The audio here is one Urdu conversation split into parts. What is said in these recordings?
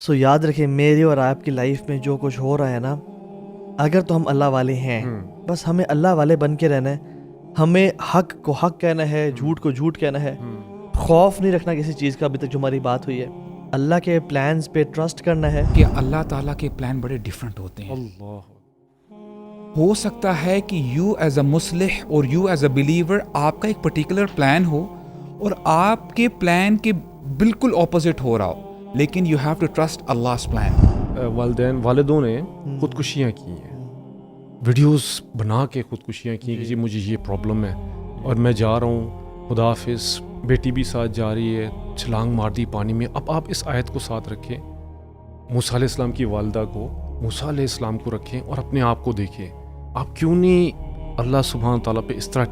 یاد رکھیں میری اور آپ کی لائف میں جو کچھ ہو رہا ہے نا، اگر تو ہم اللہ والے ہیں، بس ہمیں اللہ والے بن کے رہنا ہے. ہمیں حق کو حق کہنا ہے، جھوٹ کو جھوٹ کہنا ہے. خوف نہیں رکھنا کسی چیز کا. ابھی تک جو ہماری بات ہوئی ہے، اللہ کے پلانز پہ ٹرسٹ کرنا ہے. کہ اللہ تعالیٰ کے پلان بڑے ڈیفرنٹ ہوتے ہیں. ہو سکتا ہے کہ یو ایز اے مصلح اور یو ایز اے بلیور آپ کا ایک پرٹیکولر پلان ہو اور آپ کے پلان کے بالکل اپوزٹ ہو رہا ہو، لیکن you have to trust Allah's plan. والدوں نے خودکشیاں کی ہیں، ویڈیوز بنا کے خودکشیاں کی کہ جی مجھے یہ پرابلم ہے اور میں جا رہا ہوں، خدا حافظ. بیٹی بھی ساتھ جا رہی ہے، چھلانگ مار دی پانی میں. اب آپ اس آیت کو ساتھ رکھیں، موسیٰ علیہ السلام کی والدہ کو، موسیٰ علیہ السلام کو رکھیں اور اپنے آپ کو دیکھیں. آپ کیوں نہیں اللہ سبحانہ تعالیٰ پہ اس طرح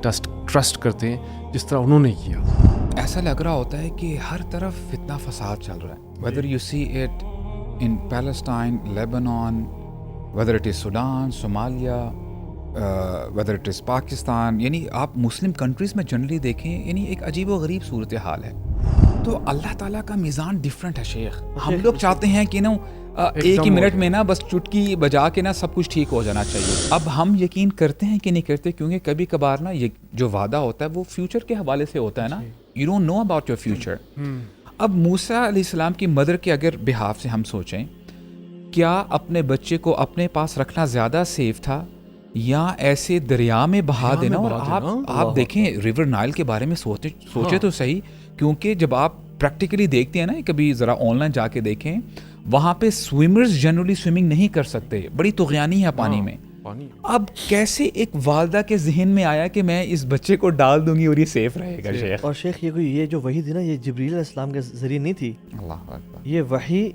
ٹرسٹ کرتے ہیں جس طرح انہوں نے کیا؟ ایسا لگ رہا ہوتا ہے کہ ہر طرف فتنہ فساد چل رہا ہے. whether you see it in Palestine, Lebanon, whether it is Sudan, Somalia, whether it is Pakistan. یعنی آپ مسلم کنٹریز میں جنرلی دیکھیں، یعنی ایک عجیب و غریب صورتحال ہے. تو اللہ تعالیٰ کا میزان ڈفرینٹ ہے شیخ. ہم لوگ چاہتے ہیں کہ نا ایک ہی منٹ میں نا بس چٹکی بجا کے نا سب کچھ ٹھیک ہو جانا چاہیے. اب ہم یقین کرتے ہیں کہ نہیں کرتے، کیونکہ کبھی کبھار نا یہ جو وعدہ ہوتا ہے وہ فیوچر کے حوالے سے ہوتا ہے نا. You don't know about your future. اب موسیٰ علیہ السلام کی مدر کے اگر بہاف سے ہم سوچیں، کیا اپنے بچے کو اپنے پاس رکھنا زیادہ سیف تھا یا ایسے دریا میں بہا دینا؟ اور آپ دیکھیں ریور نائل کے بارے میں سوچے تو صحیح، کیونکہ جب آپ پریکٹیکلی دیکھتے ہیں نا، کبھی ذرا آن لائن جا کے دیکھیں، وہاں پہ سوئمرز جنرلی سوئمنگ نہیں کر سکتے، بڑی طغیانی ہے پانی میں. اب کیسے ایک والدہ کے ذہن میں آیا کہ میں اس بچے کو ڈال دوں گی اور یہ سیف رہے گا شیخ؟ اور شیخ یہ جو وحی تھی نا، یہ جبریل علیہ السلام کے ذریعے نہیں تھی. اللہ اکبر. یہ وحی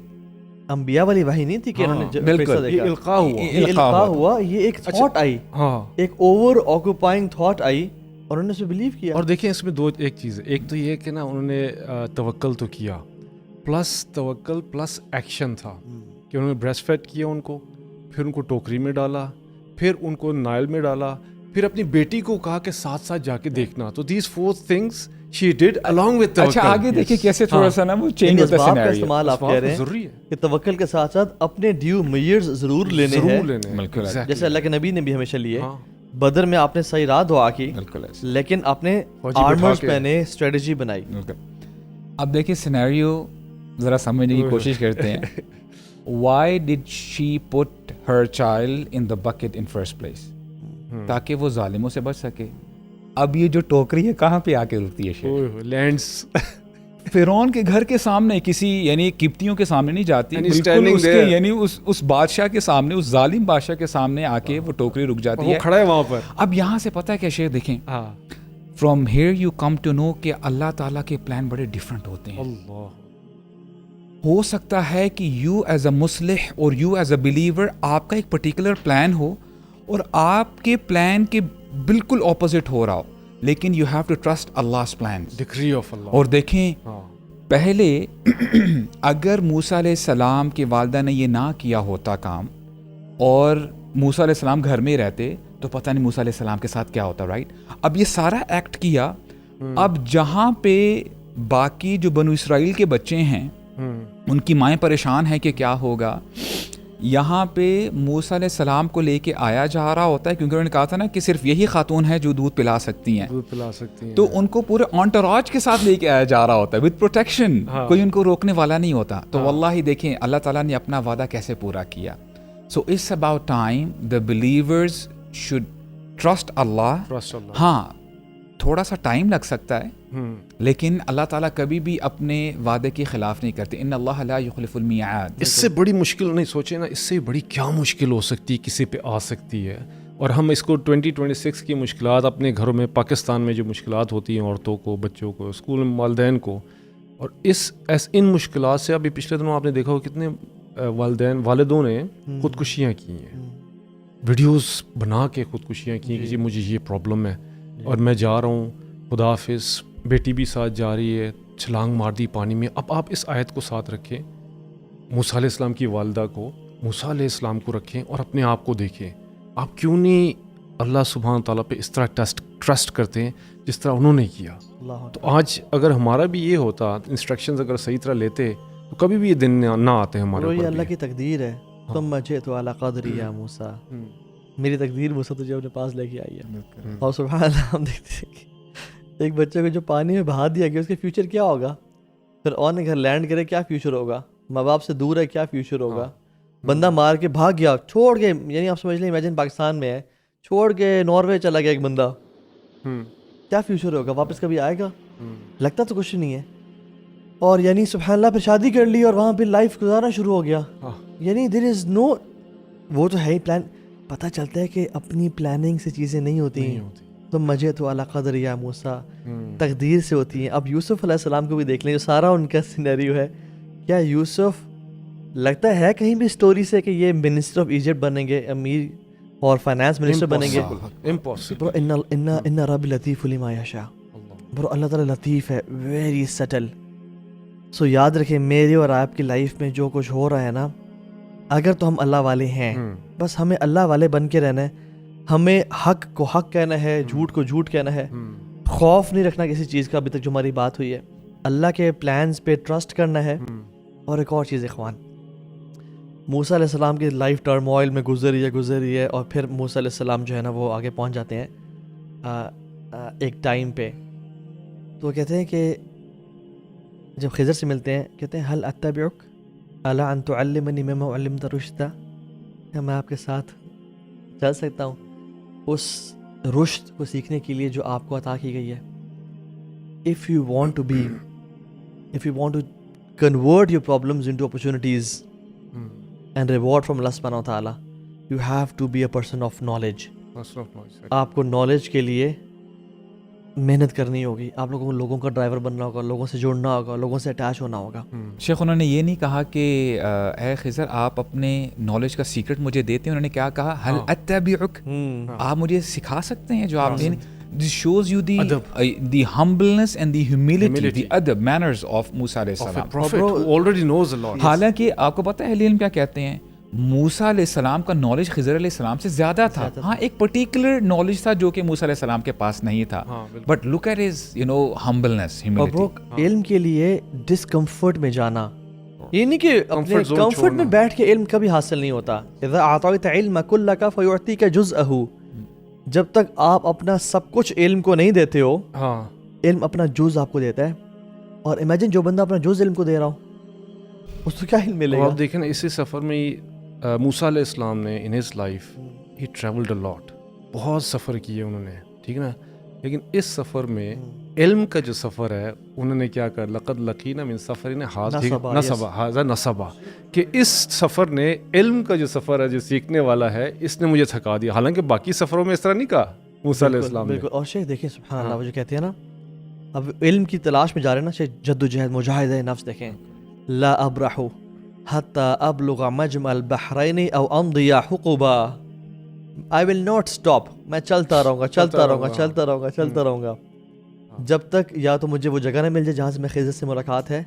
انبیاء والی وحی نہیں تھی کہ انہوں نے بالکل القاء ہوا. یہ ایک تھاٹ آئی، ایک اوور آکوپائنگ تھاٹ آئی اور انہوں نے اسے بلیو کیا. اور دیکھیں اس میں ایک چیز ہے. ایک تو یہ کہ نا انہوں نے توکل تو کیا، پلس توکل پلس ایکشن تھا کہ انہوں نے بریسٹ فیڈ کیا ان کو، پھر ان کو ٹوکری میں ڈالا، پھر ان کو نائل میں ڈالا، پھر اپنی بیٹی کو کہا کہ ساتھ ساتھ جا کے دیکھنا. تو these 4 things she did along with توکل. اچھا آگے دیکھیں کیسے تھوڑا سا نا وہ چینج ہوتا ہے سینیریو. استعمال آپ کہہ رہے ہیں کہ توکل کے ساتھ ساتھ اپنے ڈیو میئرز ضرور لینے ہیں، جیسے اللہ کے نبی نے بھی ہمیشہ لیے. بدر میں آپ نے صحیح راہ دعا کی، لیکن آپ نے آرمرز پہنے، اسٹریٹجی بنائی. اب دیکھیں سینیریو ذرا سمجھنے کی کوشش کرتے ہیں. Why did she put her child in the bucket in first place? تاکہ وہ ظالموں سے بچ سکے. اب یہ جو ٹوکری ہے کہاں پہ آ کے رکتی ہے شیخ؟ لینڈز فرعون کے گھر کے سامنے، کسی یعنی قبطیوں کے سامنے نہیں جاتی، بالکل اس کے یعنی اس بادشاہ کے سامنے، اس ظالم بادشاہ کے سامنے آ کے وہ ٹوکری رک جاتی ہے، وہ کھڑا ہے وہاں پر. اب یہاں سے پتہ ہے کیا شیخ دیکھیں، from here you come to know کہ اللہ تعالیٰ کے پلان بڑے ڈفرینٹ ہوتے ہیں. ہو سکتا ہے کہ یو ایز اے مصلح اور یو ایز اے بلیور آپ کا ایک پرٹیکولر پلان ہو اور آپ کے پلان کے بالکل اپوزٹ ہو رہا ہو، لیکن you have to trust Allah's plan, decree of Allah. اور دیکھیں پہلے اگر موسیٰ علیہ السلام کی والدہ نے یہ نہ کیا ہوتا کام اور موسیٰ علیہ السلام گھر میں رہتے تو پتہ نہیں موسیٰ علیہ السلام کے ساتھ کیا ہوتا، رائٹ؟ اب یہ سارا ایکٹ کیا. اب جہاں پہ باقی جو بنو اسرائیل کے بچے ہیں ان کی مائیں پریشان ہیں کہ کیا ہوگا، یہاں پہ موسیٰ علیہ السلام کو لے کے آیا جا رہا ہوتا ہے، کیونکہ انہوں نے کہا تھا نا کہ صرف یہی خاتون ہے جو دودھ پلا سکتی ہیں، تو ان کو پورے انٹوراج کے ساتھ لے کے آیا جا رہا ہوتا ہے وتھ پروٹیکشن. کوئی ان کو روکنے والا نہیں ہوتا. تو واللہ دیکھیں اللہ تعالیٰ نے اپنا وعدہ کیسے پورا کیا. So it's about time the believers should trust Allah. ہاں تھوڑا سا ٹائم لگ سکتا ہے، لیکن اللہ تعالیٰ کبھی بھی اپنے وعدے کے خلاف نہیں کرتے. ان اللہ لا یخلف المیعاد. اس سے بڑی مشکل نہیں سوچے نا، اس سے بڑی کیا مشکل ہو سکتی کسی پہ آ سکتی ہے. اور ہم اس کو 2026 کی مشکلات اپنے گھروں میں، پاکستان میں جو مشکلات ہوتی ہیں عورتوں کو، بچوں کو، اسکول میں والدین کو، اور ان مشکلات سے ابھی پچھلے دنوں آپ نے دیکھا ہو کتنے والدوں نے خودکشیاں کی ہیں، ویڈیوز بنا کے خودکشیاں کی کہ جی مجھے یہ پرابلم ہے اور میں جا رہا ہوں، خدا حافظ. بیٹی بھی ساتھ جا رہی ہے، چھلانگ مار دی پانی میں. اب آپ اس آیت کو ساتھ رکھیں، موسیٰ علیہ السلام کی والدہ کو، موسیٰ علیہ السلام کو رکھیں اور اپنے آپ کو دیکھیں. آپ کیوں نہیں اللہ سبحانہ تعالیٰ پہ اس طرح ٹرسٹ کرتے ہیں جس طرح انہوں نے کیا؟ تو آج اگر ہمارا بھی یہ ہوتا، انسٹرکشنز اگر صحیح طرح لیتے تو کبھی بھی یہ دن نہ آتے ہیں ہمارے یہ اوپر اللہ بھی. کی تقدیر ہے. تم جئت علی قدری یا موسیٰ, میری تقدیر موسیٰ تجھے اپنے پاس لے کے آئی ہے. اور سبحان اللہ ہم دیکھتے ہیں کہ ایک بچے کو جو پانی میں بہا دیا گیا اس کے فیوچر کیا ہوگا, پھر آن گھر لینڈ کرے کیا فیوچر ہوگا, ماں باپ سے دور ہے کیا فیوچر ہوگا, بندہ مار کے بھاگ گیا چھوڑ کے, یعنی آپ سمجھ لیں امیجن پاکستان میں ہے, چھوڑ کے ناروے چلا گیا ایک بندہ, کیا فیوچر ہوگا, واپس کبھی آئے گا, لگتا تو کچھ نہیں ہے. اور یعنی سبحان اللہ پھر شادی کر لی اور وہاں پہ لائف گزارنا شروع ہو گیا. یعنی دیر از نو, وہ تو ہے ہی پلان, پتہ چلتا ہے کہ اپنی پلاننگ سے چیزیں نہیں ہوتی ہیں. تم مجھے تو اعلیٰ قدر یا موسیٰ, تقدیر سے ہوتی ہیں. اب یوسف علیہ السلام کو بھی دیکھ لیں, جو سارا ان کا سینیریو ہے, کیا یوسف لگتا ہے کہیں بھی اسٹوری سے کہ یہ منسٹر آف ایجپٹ بنیں گے, امیر اور فائنانس منسٹر بنیں گے؟ امپاسبل. ان رب لطیف لما یشاء. برو اللہ تعالیٰ لطیف ہے, ویری سٹل. سو یاد رکھیں میری اور آپ کی لائف میں جو کچھ ہو رہا ہے نا, اگر تو ہم اللہ والے ہیں, بس ہمیں اللہ والے بن کے رہنا ہے. ہمیں حق کو حق کہنا ہے, جھوٹ کو جھوٹ کہنا ہے, خوف نہیں رکھنا کسی چیز کا. ابھی تک جو ہماری بات ہوئی ہے, اللہ کے پلانز پہ ٹرسٹ کرنا ہے. اور ایک اور چیز اخوان, موسیٰ علیہ السلام کی لائف ٹرموائل میں گزری ہے اور پھر موسیٰ علیہ السلام جو ہے نا وہ آگے پہنچ جاتے ہیں ایک ٹائم پہ. تو وہ کہتے ہیں کہ جب خضر سے ملتے ہیں, کہتے ہیں هل اتبعک الی ان تعلمنی مما علمت رشدا, کیا میں آپ کے ساتھ چل سکتا ہوں اس رشد کو سیکھنے کے لیے جو آپ کو عطا کی گئی ہے. if you want to convert your problems into opportunities and reward from Allah subhanahu wa ta'ala, you have to be a person of knowledge. آپ کو نالج کے لیے محنت کرنی ہوگی, آپ لوگوں کو لوگوں کا ڈرائیور بننا ہوگا, لوگوں سے جڑنا ہوگا, لوگوں سے اٹیچ ہونا ہوگا. شیخ انہوں نے یہ نہیں کہا کہ اے خضر آپ اپنے نالج کا سیکرٹ مجھے دیتے ہیں, انہوں نے کیا کہا, هل اتبعک, آپ مجھے سکھا سکتے ہیں جو آپ نے. This shows you the humbleness and the humility, the adab, manners of موسیٰ علیہ السلام. Prophet who already knows a lot. حالانکہ آپ کو پتہ ہے اہل علم کیا کہتے ہیں, موسیٰ علیہ السلام کا نالج خضر علیہ السلام سے زیادہ تھا. ہاں ایک پرٹیکولر نالج تھا جو کہ موسیٰ علیہ السلام کے پاس نہیں تھا, but look at his humbleness, humility. علم کے لیے ڈسکمفرٹ میں جانا, یہ نہیں کہ اپنے کمفرٹ میں بیٹھ کے علم کبھی حاصل نہیں ہوتا. اذا اعطیت علم کلک فیعطیک جزءہ, جب تک آپ اپنا سب کچھ علم کو نہیں دیتے ہو, علم اپنا جز آپ کو دیتا ہے. اور امیجن جو بندہ اپنا جز علم کو دے رہا ہو, اس کو کیا علم ملے گا؟ آپ دیکھیں نا اسی سفر میں موسیٰ علیہ السلام نے in his life he travelled a lot, بہت سفر کیے انہوں نے, ٹھیک ہے نا, لیکن اس سفر میں علم کا جو سفر ہے انہوں نے کیا کر, لقد لقینا من سفرنا ھذا نصبا, کہ اس سفر نے علم کا جو سفر ہے جو سیکھنے والا ہے اس نے مجھے تھکا دیا. حالانکہ باقی سفروں میں اس طرح نہیں کہا موسیٰ علیہ السلام نے. بالکل. اور شیخ دیکھیں سبحان اللہ, وہ جو کہتے ہیں نا, اب علم کی تلاش میں جا رہے ہیں نا, شیخ جد و جہد مجاہدہ نفس دیکھیں, لا ابرح حتی ابلغ مجمع البحرین او امضی حقبا, I will not stop, میں چلتا رہوں گا جب تک یا تو مجھے وہ جگہ نہ مل جائے جہاں سے میں خضر سے ملاقات ہے,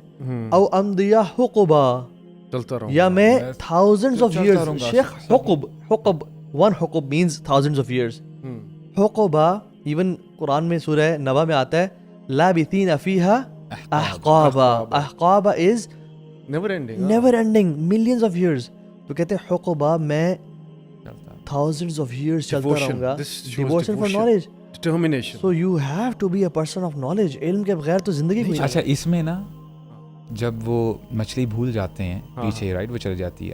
او امضی حقبا, چلتا رہوں, یا میں thousands of years. شیخ حقب one حقب means thousands of years. حقبا ایون قرآن میں سورہ نبا میں آتا ہے, لابثین فیہا احقابا, احقابا is never ending, millions of years. تو کہتے ہیں حقبا میں thousands of years چلتا رہوں گا. Devotion for knowledge, determination. So you have to be a person of knowledge. علم کے بغیر تو زندگی کچھ. اچھا اس میں نا جب وہ مچھلی بھول جاتے ہیں پیچھے, رائٹ, وہ چل جاتی ہے,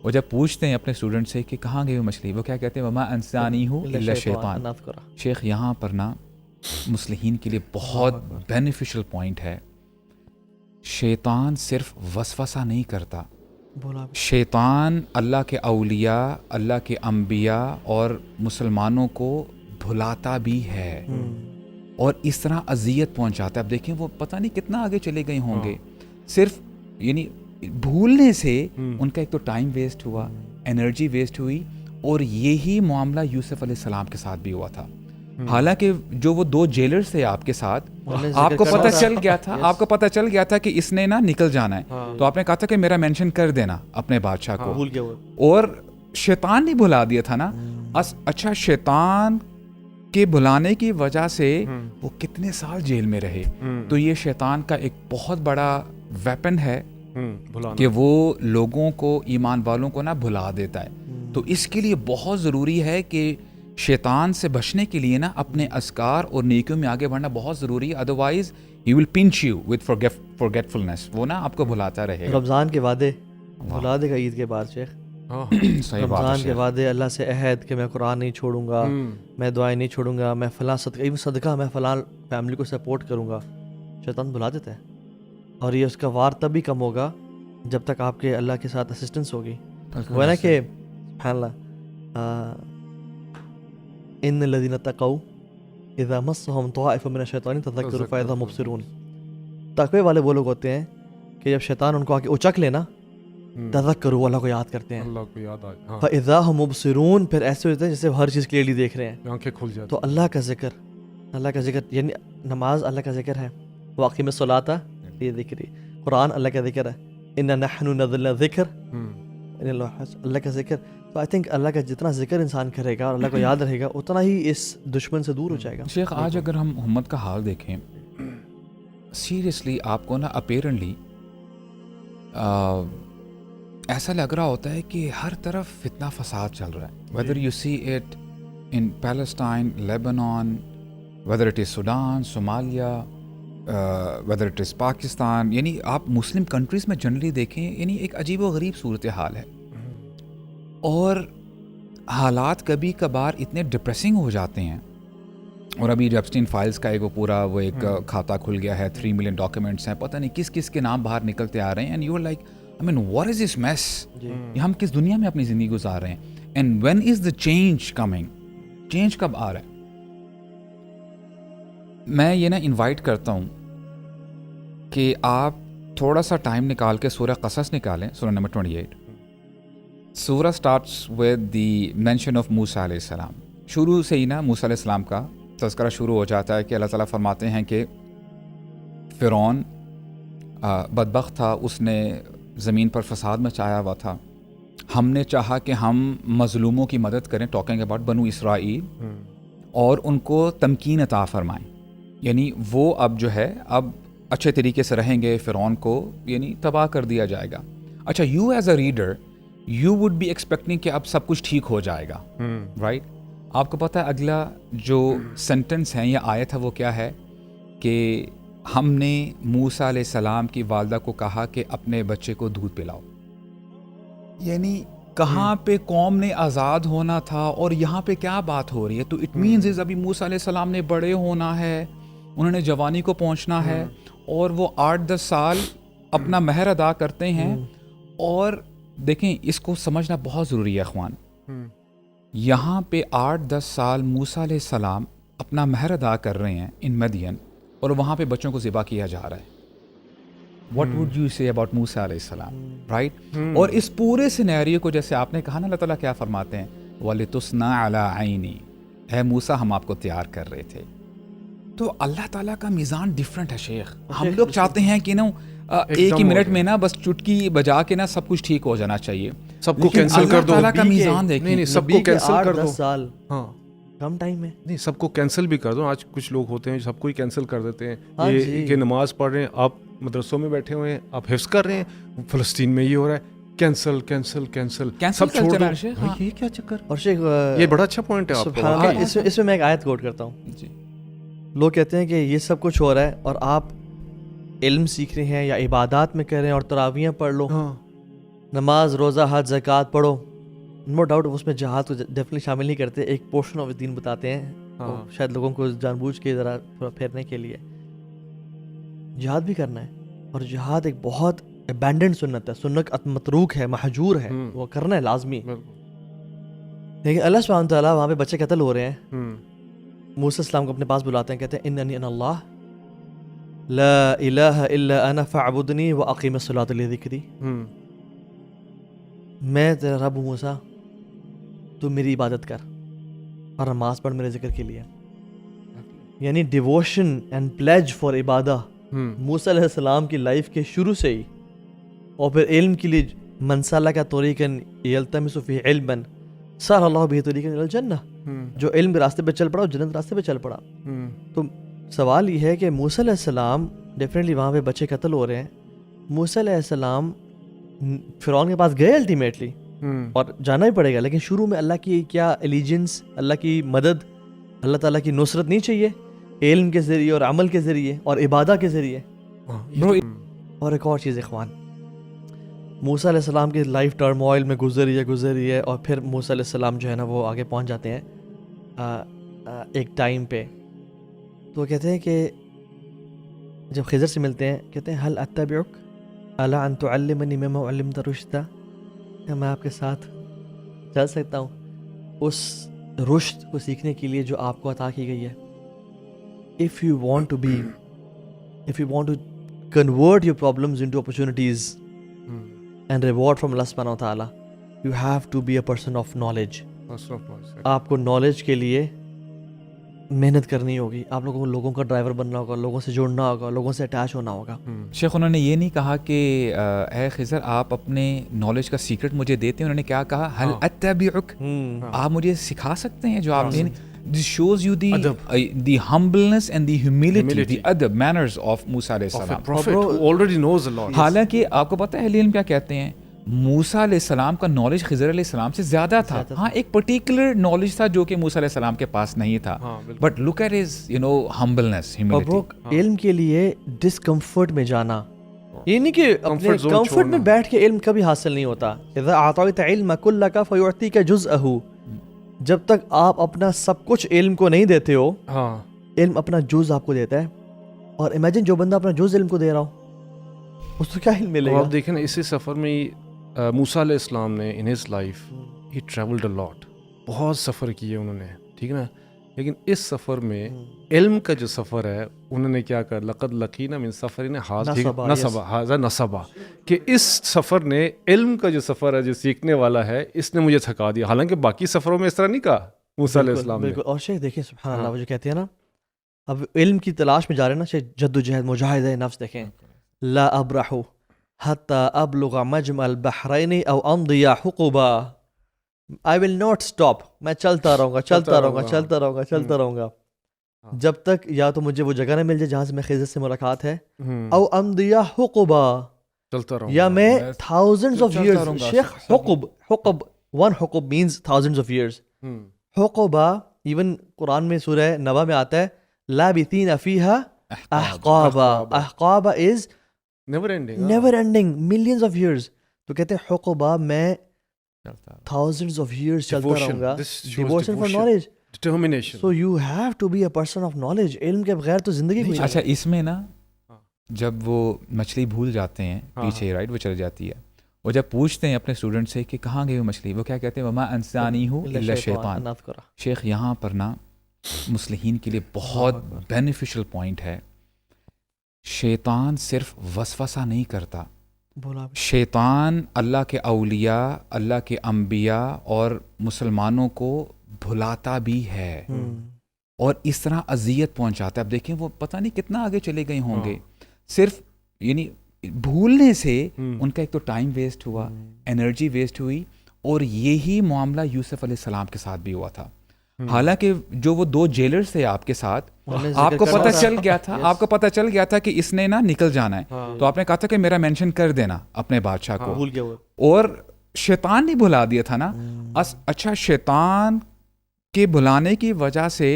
اور جب پوچھتے ہیں اپنے اسٹوڈنٹ سے کہ کہاں گئی وہ مچھلی, وہ کیا کہتے ہیں, وما انسانی ہوں الا شیطان. شیخ یہاں پر نا مصلحین کے لیے بہت بینیفیشل پوائنٹ ہے. شیطان صرف وسوسہ نہیں کرتا, شیطان اللہ کے اولیاء, اللہ کے انبیاء اور مسلمانوں کو بھلاتا بھی ہے اور اس طرح اذیت پہنچاتا ہے. اب دیکھیں وہ پتہ نہیں کتنا آگے چلے گئے ہوں گے, صرف یعنی بھولنے سے ان کا ایک تو ٹائم ویسٹ ہوا, انرجی ویسٹ ہوئی, اور یہی معاملہ یوسف علیہ السلام کے ساتھ بھی ہوا تھا. حالانکہ جو وہ 2 جیلرز تھے آپ کے ساتھ, آپ کو پتہ چل گیا تھا کہ اس نے نا نکل جانا ہے, تو آپ نے کہا تھا کہ میرا مینشن کر دینا اپنے بادشاہ کو, اور شیطان نے بھلا دیا تھا نا. اچھا شیطان کے بھلانے کی وجہ سے وہ کتنے سال جیل میں رہے, تو یہ شیطان کا ایک بہت بڑا ویپن ہے کہ وہ لوگوں کو, ایمان والوں کو نا بھلا دیتا ہے. تو اس کے لیے بہت ضروری ہے کہ شیطان سے بچنے کے لیے نا اپنے اذکار اور نیکیوں میں آگے بڑھنا بہت ضروری ہے. Otherwise he will punch you with forgetfulness. وہ نا آپ کو بھلاتا رہے گا. رمضان کے وعدے بھلا دے گا عید کے بعد شیخ. صحیح بات ہے. رمضان کے وعدے, اللہ سے عہد کہ میں قرآن نہیں چھوڑوں گا, میں دعائیں نہیں چھوڑوں گا, میں فلاں صدقہ میں فلاں فیملی کو سپورٹ کروں گا. شیطان بھلا دیتا ہے. اور یہ اس کا وار تب بھی کم ہوگا جب تک آپ کے اللہ کے ساتھ اسسٹنس ہوگی. وہ ہے نا کہ سبحان اللہ, ان الذین اتقوا اذا مسهم طائف من الشیطان تذکروا فاذا مبصرون. تقوی والے وہ لوگ ہوتے ہیں کہ جب شیطان ان کو آ کے اچک لے نا, تذکروا, اللہ کو یاد کرتے ہیں, اللہ کو یاد آئے, فاذا هم مبصرون, پھر ایسے ہوتے ہیں جیسے ہر چیز کلیئرلی دیکھ رہے ہیں, آنکھیں کھل جاتی. تو اللہ کا ذکر یعنی نماز اللہ کا ذکر ہے. واقیم الصلاۃ یہ ذکری, قرآن اللہ کا ذکر ہے. انا نحن نزلنا الذکر, اللہ کا ذکر. تو آئی تھنک اللہ کا جتنا ذکر انسان کرے گا اور اللہ کو یاد رہے گا اتنا ہی اس دشمن سے دور ہو جائے گا. شیخ آج اگر ہم امت کا حال دیکھیں سیریسلی, آپ کو نا اپیرنٹلی ایسا لگ رہا ہوتا ہے کہ ہر طرف فتنہ فساد چل رہا ہے. Whether you see it in Palestine, Lebanon, whether it is Sudan, Somalia, whether it is Pakistan, یعنی آپ مسلم کنٹریز میں جنرلی دیکھیں, یعنی ایک عجیب و غریب صورتحال ہے. اور حالات کبھی کبھار اتنے ڈپریسنگ ہو جاتے ہیں. اور ابھی ایپسٹین فائلز کا ایک کھاتہ کھل گیا ہے, 3 ملین ڈاکیومنٹس ہیں, پتہ نہیں کس کس کے نام باہر نکلتے آ رہے ہیں. And you are like I mean what is this mess, ہم کس دنیا میں اپنی زندگی گزار رہے ہیں. And when is the change coming, change کب آ رہا ہے. میں یہ نا انوائٹ کرتا ہوں کہ آپ تھوڑا سا ٹائم نکال کے سورہ قصص نکالیں, سورہ نمبر 28. سورہ starts with the mention of Musa علیہ السلام. شروع سے ہی نا موسیٰ علیہ السلام کا تذکرہ شروع ہو جاتا ہے کہ اللہ تعالیٰ فرماتے ہیں کہ فرعون بدبخت تھا, اس نے زمین پر فساد مچایا ہوا تھا. ہم نے چاہا کہ ہم مظلوموں کی مدد کریں, ٹاکنگ اباؤٹ بنو اسرائیل, اور ان کو تمکین عطا فرمائیں. یعنی وہ اب جو ہے اب اچھے طریقے سے رہیں گے, فرعون کو یعنی تباہ کر دیا جائے گا. اچھا, you as a reader you would be expecting کہ اب سب کچھ ٹھیک ہو جائے گا, رائٹ. آپ کو پتہ ہے اگلا جو سینٹنس ہے یا آیت ہے وہ کیا ہے, کہ ہم نے موسیٰ علیہ السلام کی والدہ کو کہا کہ اپنے بچے کو دودھ پلاؤ. یعنی کہاں پہ قوم نے آزاد ہونا تھا اور یہاں پہ کیا بات ہو رہی ہے. تو اٹ مینز از ابھی موسیٰ علیہ السلام نے بڑے ہونا ہے, انہوں نے جوانی کو پہنچنا ہے, اور وہ 8-10 سال اپنا مہر ادا کرتے ہیں. اور دیکھیں اس کو سمجھنا بہت ضروری ہے اخوان. یہاں پہ 8-10 سال موسیٰ علیہ السلام اپنا مہر ادا کر رہے ہیں ان مدین, اور وہاں پہ بچوں کو ذبح کیا جا رہا ہے. واٹ وڈ یو سے اباؤٹ موسیٰ علیہ السلام, رائٹ. اور اس پورے سینیریو کو جیسے آپ نے کہا نا, اللہ تعالیٰ کیا فرماتے ہیں, وَلِتُصْنَعَ عَلَىٰ عَيْنِي, اے موسیٰ ہم آپ کو تیار کر رہے تھے. تو اللہ تعالیٰ کا میزان ڈفرینٹ ہے شیخ. ہم لوگ چاہتے ہیں کہ نا ایک ہی منٹ میں نا بس چٹکی بجا کے نا سب کچھ ٹھیک ہو جانا چاہیے, سب کو کینسل کر دو. اللہ تعالیٰ کا میزان دیکھیں. نہیں, سب کو کینسل کر دو. 10 سال ہاں, کم ٹائم ہے. نہیں, سب کو کینسل بھی کر دو. آج کچھ لوگ ہوتے ہیں سب کو ہی کینسل کر دیتے ہیں. یہ کہ نماز پڑھ رہے ہیں, آپ مدرسوں میں بیٹھے ہوئے ہیں, آپ حفظ کر رہے ہیں, فلسطین میں یہ ہو رہا ہے, کینسل کینسل کینسل, سب چھوڑ دو. یہ کیا چکر. اور شیخ یہ بڑا اچھا پوائنٹ ہے آپ کا. اس میں میں ایک آیت کوٹ کرتا ہوں. جی, لوگ کہتے ہیں کہ یہ سب کچھ ہو رہا ہے اور آپ علم سیکھ رہے ہیں یا عبادات میں کر رہے ہیں اور تراویحیں پڑھ لو, نماز روزہ حج زکوٰۃ پڑھو. نو ڈاؤٹ اس میں جہاد کو ڈیفینیٹلی شامل نہیں کرتے, ایک پورشن آف دین بتاتے ہیں, شاید لوگوں کو جان بوجھ کے ذرا پھیرنے کے لیے. جہاد بھی کرنا ہے, اور جہاد ایک بہت ابینڈنڈ سنت ہے, سنت متروک ہے, محجور ہے, وہ کرنا ہے لازمی. لیکن اللہ سبحانہ وتعالیٰ وہاں پہ بچے قتل ہو رہے ہیں. موسیٰ السلام کو اپنے پاس بلاتے ہیں, کہتے ہیں اننی انا اللہ لا الہ الا انا فاعبدنی واقیم الصلاۃ لذکری. میں تیرا رب ہوں موسیٰ, تو میری عبادت کر اور نماز پڑھ میرے ذکر کے لیے. یعنی ڈیووشن اینڈ پلیج فار عبادہ موسیٰ علیہ السلام کی لائف کے شروع سے ہی. اور پھر علم کے لیے من سلک طریقا یلتمس فیہ علما سہل اللہ بہ طریقا الی الجنہ, جو علم کے راستے پہ چل پڑا, جنت راستے پہ چل پڑا. تو سوال یہ ہے کہ موسیٰ علیہ السلام ڈیفینیٹلی وہاں پہ بچے قتل ہو رہے ہیں, موسیٰ علیہ السلام فرعون کے پاس گئے الٹیمیٹلی اور جانا ہی پڑے گا, لیکن شروع میں اللہ کی کیا ایلیجنس, اللہ کی مدد, اللہ تعالیٰ کی نصرت نہیں چاہیے علم کے ذریعے اور عمل کے ذریعے اور عبادہ کے ذریعے. اور ایک اور چیز اخوان, موسیٰ علیہ السلام کی لائف ٹرموائل میں گزری ہے اور پھر موسیٰ علیہ السلام جو ہے نا وہ آگے پہنچ جاتے ہیں ایک ٹائم پہ. تو وہ کہتے ہیں کہ جب خضر سے ملتے ہیں کہتے ہیں هل اتبعک الا ان تعلمنی مما علمت رشدا, کیا میں آپ کے ساتھ چل سکتا ہوں اس رشد کو سیکھنے کے لیے جو آپ کو عطا کی گئی ہے. if you want to convert your problems into opportunities and reward from Allah subhanahu wa ta'ala, you have to be a person of knowledge. آپ کو نالج کے لیے محنت کرنی ہوگی, آپ لوگوں کا ڈرائیور بننا ہوگا, لوگوں سے جڑنا ہوگا, لوگوں سے اٹیچ ہونا ہوگا. شیخ انہوں نے یہ نہیں کہا کہ اے خضر آپ اپنے نالج کا سیکرٹ مجھے دیتے ہیں, انہوں نے کیا کہا هل اتبعک, آپ مجھے سکھا سکتے ہیں جو آپ نے. This shows you the humbleness and the humility, the adab, manners of موسیٰ علیہ السلام. Prophet who already knows a lot. حالانکہ آپ کو پتہ ہے اہل علم کیا کہتے ہیں, موسیٰ علیہ السلام کا نالج خضر علیہ السلام سے زیادہ تھا. ہاں ایک پرٹیکولر نالج تھا جو کہ موسیٰ علیہ السلام کے پاس نہیں تھا, but look at his humbleness, humility. علم کے لیے ڈسکمفرٹ میں جانا, یہ نہیں کہ اپنے کمفرٹ میں بیٹھ کے علم کبھی حاصل نہیں ہوتا. اذا اعطیت علم کلک فیعطیک جزءہ, جب تک آپ اپنا سب کچھ علم کو نہیں دیتے ہو, علم اپنا جز آپ کو دیتا ہے. اور امیجن جو بندہ اپنا جز علم کو دے رہا ہو اس کو کیا علم ملے گا. آپ دیکھیں نا اسی سفر میں موسیٰ علیہ السلام نے in his life he travelled a lot, بہت سفر کیے انہوں نے, ٹھیک ہے نا, لیکن اس سفر میں علم کا جو سفر ہے انہوں نے کیا کہا, لقد لقینا من سفرنا ھذا نصبا, کہ اس سفر نے علم کا جو سفر ہے جو سیکھنے والا ہے اس نے مجھے تھکا دیا. حالانکہ باقی سفروں میں اس طرح نہیں کہا موسیٰ علیہ السلام نے. بالکل. اور شیخ دیکھیں سبحان اللہ, وہ جو کہتے ہیں نا اب علم کی تلاش میں جا رہے ہیں نا, شیخ جد و جہد مجاہدہ نفس دیکھیں, لا ابرح حتی ابلغ مجمع البحرین او امضی حقبا, I will not stop, میں چلتا رہوں گا جب تک یا تو مجھے وہ جگہ نہ مل جائے جہاں سے میں خضر سے ملاقات ہے, او امضی حقبا, چلتا رہوں یا میں thousands of years. شیخ حقب one حقب means thousands of years. حقبا ایون قرآن میں سورہ نبا میں آتا ہے لابثین فیہا احقابا, احقابا is never ending, millions of years. تو کہتے ہیں حقبا میں thousands of years چلتا رہوں گا. Devotion for knowledge, determination. So you have to be a person of knowledge. علم کے بغیر تو زندگی کوئی. اچھا اس میں نا جب وہ مچھلی بھول جاتے ہیں پیچھے, رائٹ, وہ چل جاتی ہے, اور جب پوچھتے ہیں اپنے اسٹوڈنٹ سے کہ کہاں گئی وہ مچھلی, وہ کیا کہتے ہیں, وما انسانی ہوں الا شیطان. شیخ یہاں پر نا مصلحین کے لیے بہت بینیفیشل پوائنٹ ہے. شیطان صرف وسوسہ نہیں کرتا, شیطان اللہ کے اولیاء, اللہ کے انبیاء اور مسلمانوں کو بھلاتا بھی ہے اور اس طرح اذیت پہنچاتا ہے. اب دیکھیں وہ پتہ نہیں کتنا آگے چلے گئے ہوں گے, صرف یعنی بھولنے سے ان کا ایک تو ٹائم ویسٹ ہوا, انرجی ویسٹ ہوئی, اور یہی معاملہ یوسف علیہ السلام کے ساتھ بھی ہوا تھا. حالانکہ جو وہ 2 جیلرز تھے آپ کے ساتھ, آپ کو پتہ چل گیا تھا کہ اس نے نا نکل جانا ہے, تو آپ نے کہا تھا کہ میرا مینشن کر دینا اپنے بادشاہ کو, اور شیطان نے بھلا دیا تھا نا. اچھا شیطان کے بھلانے کی وجہ سے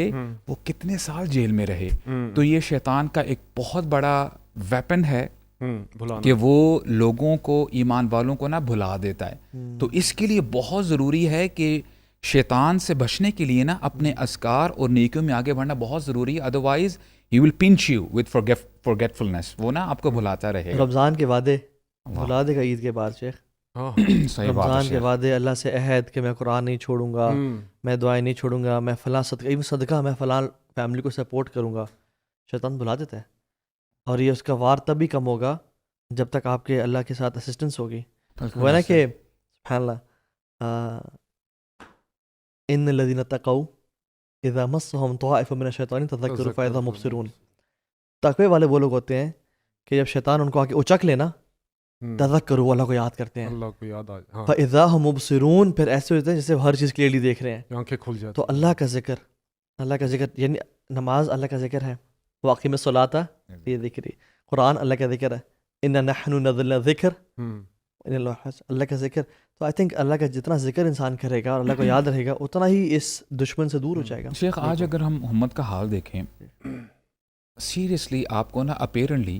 وہ کتنے سال جیل میں رہے. تو یہ شیطان کا ایک بہت بڑا ویپن ہے کہ وہ لوگوں کو, ایمان والوں کو نا بھلا دیتا ہے. تو اس کے لیے بہت ضروری ہے کہ شیطان سے بچنے کے لیے نا اپنے اذکار اور نیکیوں میں آگے بڑھنا بہت ضروری ہے. Otherwise he will punch you with forgetfulness, وہ نا آپ کو بھلاتا رہے گا. رمضان کے وعدے بھلا دے گا عید کے بعد. شیخ رمضان کے وعدے, اللہ سے عہد کہ میں قرآن نہیں چھوڑوں گا, میں دعائیں نہیں چھوڑوں گا, میں فلاں صدقہ میں فلاں فیملی کو سپورٹ کروں گا. شیطان بھلا دیتا ہے, اور یہ اس کا وار تب بھی کم ہوگا جب تک آپ کے اللہ کے ساتھ اسسٹنس ہوگی. وہ ہے نا کہ سبحان اللہ, ان الذین اتقوا اذا مسهم طائف من الشیطان تذکروا فاذا مبصرون. تقوی والے وہ لوگ ہوتے ہیں کہ جب شیطان ان کو آ کے اچک لے نا, تذکروا, وہ اللہ کو یاد کرتے ہیں, اللہ کو یاد آ جائے, فاذا هم مبصرون, پھر ایسے ہوتے ہیں جیسے ہر چیز کلیئرلی دیکھ رہے ہیں, آنکھیں کھل جاتی. تو اللہ کا ذکر یعنی نماز اللہ کا ذکر ہے, واقعی میں صلاۃ یہ ذکری, قرآن اللہ کا ذکر ہے, اِنَّا نَحْنُ نَزَّلْنَا الذِّکْرَ اللہ کا ذکر. تو آئی تھنک اللہ کا جتنا ذکر انسان کرے گا اور اللہ کو یاد رہے گا اتنا ہی اس دشمن سے دور ہو جائے گا. شیخ آج اگر ہم امت کا حال دیکھیں سیریسلی آپ کو نا اپیرنٹلی